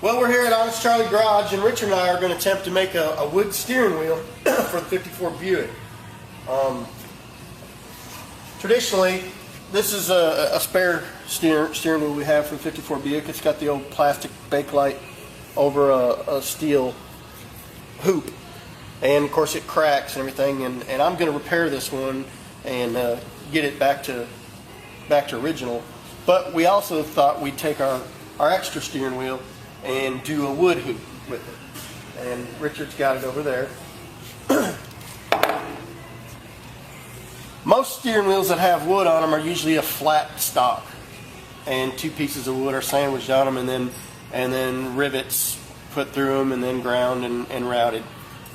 Well, we're here at Honest Charley Garage, and Richard and I are going to attempt to make a wood steering wheel for the 54 Buick. Traditionally, this is a spare steering wheel we have for the 54 Buick. It's got the old plastic bakelite over a steel hoop, and of course it cracks and everything. And I'm going to repair this one and get it back to original. But we also thought we'd take our extra steering wheel and do a wood hoop with it. And Richard's got it over there. Most steering wheels that have wood on them are usually a flat stock, and two pieces of wood are sandwiched on them, and then rivets put through them, and then ground and routed.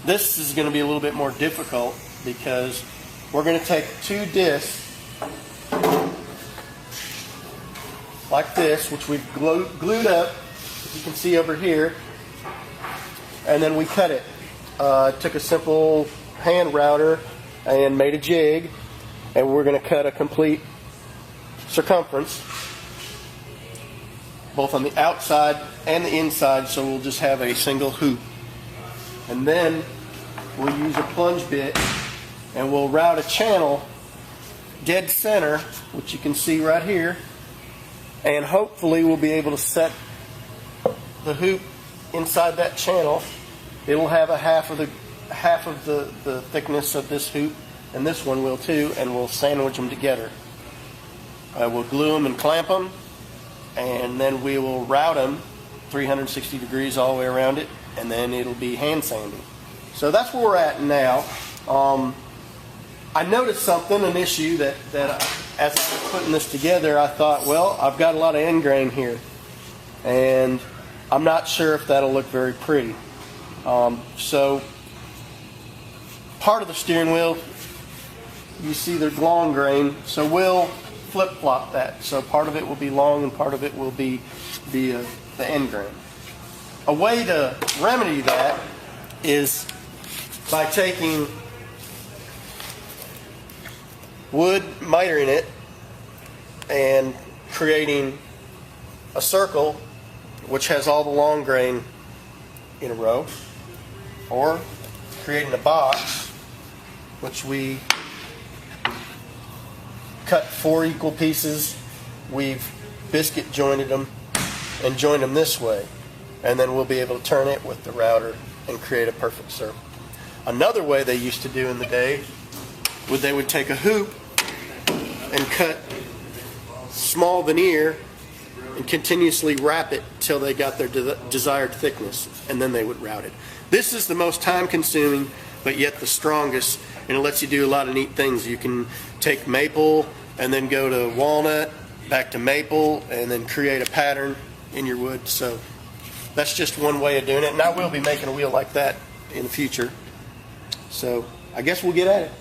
This is going to be a little bit more difficult because we're going to take two discs like this, which we've glued up, as you can see over here, and then we cut it. Took a simple hand router and made a jig, and we're going to cut a complete circumference both on the outside and the inside, so we'll just have a single hoop. And then we'll use a plunge bit and we'll route a channel dead center, which you can see right here, and hopefully we'll be able to set the hoop inside that channel. It'll have a half of the thickness of this hoop, and this one will too, and we'll sandwich them together. We'll glue them and clamp them, and then we will route them 360 degrees all the way around it, and then it'll be hand sanding. So that's where we're at now. I noticed something, an issue that as I was putting this together, I thought, well, I've got a lot of end grain here, and I'm not sure if that'll look very pretty. So part of the steering wheel, you see there's long grain, so we'll flip-flop that. So part of it will be long and part of it will be the end grain. A way to remedy that is by taking wood, mitering it, and creating a circle which has all the long grain in a row, or creating a box which we cut 4 equal pieces. We've biscuit jointed them and joined them this way, and then we'll be able to turn it with the router and create a perfect circle. Another way they used to do in the day would they would take a hoop and cut small veneer and continuously wrap it till they got their desired thickness, and then they would route it. This is the most time consuming but yet the strongest, and it lets you do a lot of neat things. You can take maple and then go to walnut, back to maple, and then create a pattern in your wood. So that's just one way of doing it, and I will be making a wheel like that in the future. So I guess we'll get at it.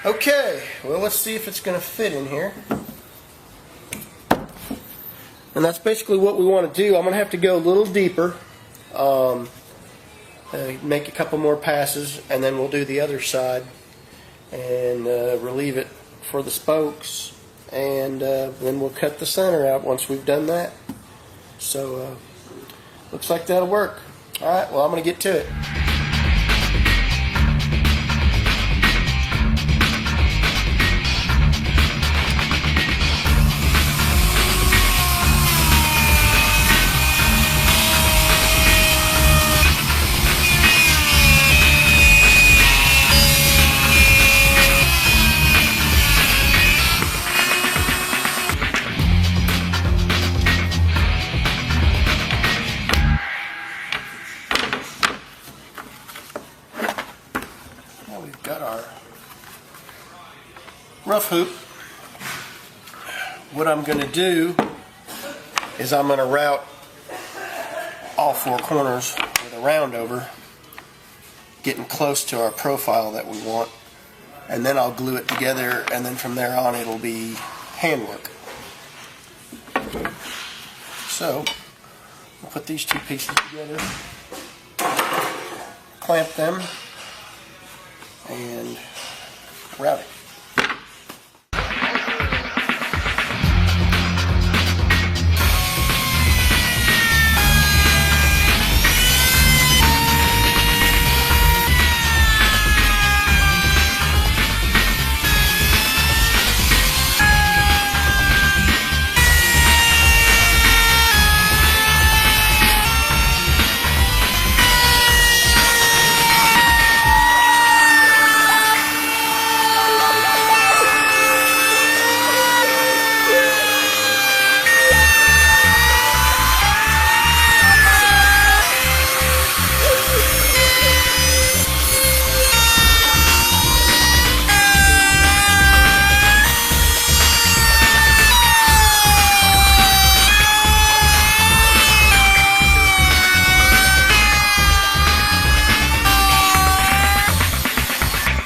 Okay, well, let's see if it's going to fit in here. And that's basically what we want to do. I'm going to have to go a little deeper, make a couple more passes, and then we'll do the other side and relieve it for the spokes, and then we'll cut the center out once we've done that. So looks like that'll work. Alright, well, I'm going to get to it. Got our rough hoop. What I'm going to do is I'm going to route all 4 corners with a round over, getting close to our profile that we want, and then I'll glue it together, and then from there on it'll be handwork. So we'll put these two pieces together, clamp them, and route it.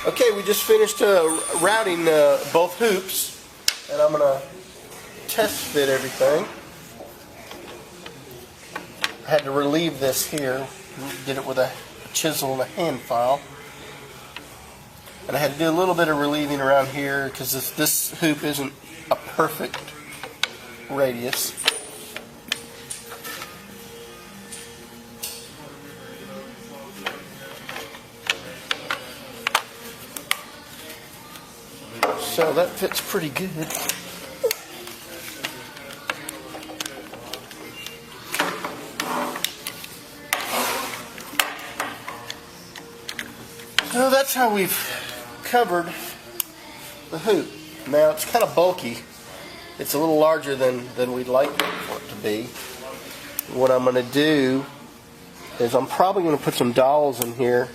Okay, we just finished routing both hoops, and I'm going to test fit everything. I had to relieve this here. Did it with a chisel and a hand file. And I had to do a little bit of relieving around here because this hoop isn't a perfect radius. So that fits pretty good. So that's how we've covered the hoop. Now it's kind of bulky. It's a little larger than we'd like for it to be. What I'm going to do is I'm probably going to put some dowels in here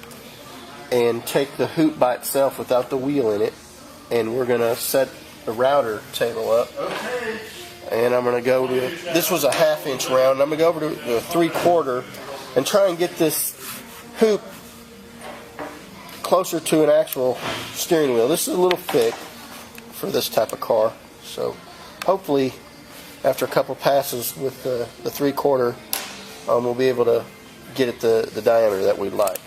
and take the hoop by itself without the wheel in it. And we're going to set the router table up. Okay. And I'm going to go to, this was a 1/2 inch round, I'm going to go over to the 3/4 and try and get this hoop closer to an actual steering wheel. This is a little thick for this type of car. So hopefully after a couple passes with the 3/4, we'll be able to get it the diameter that we'd like.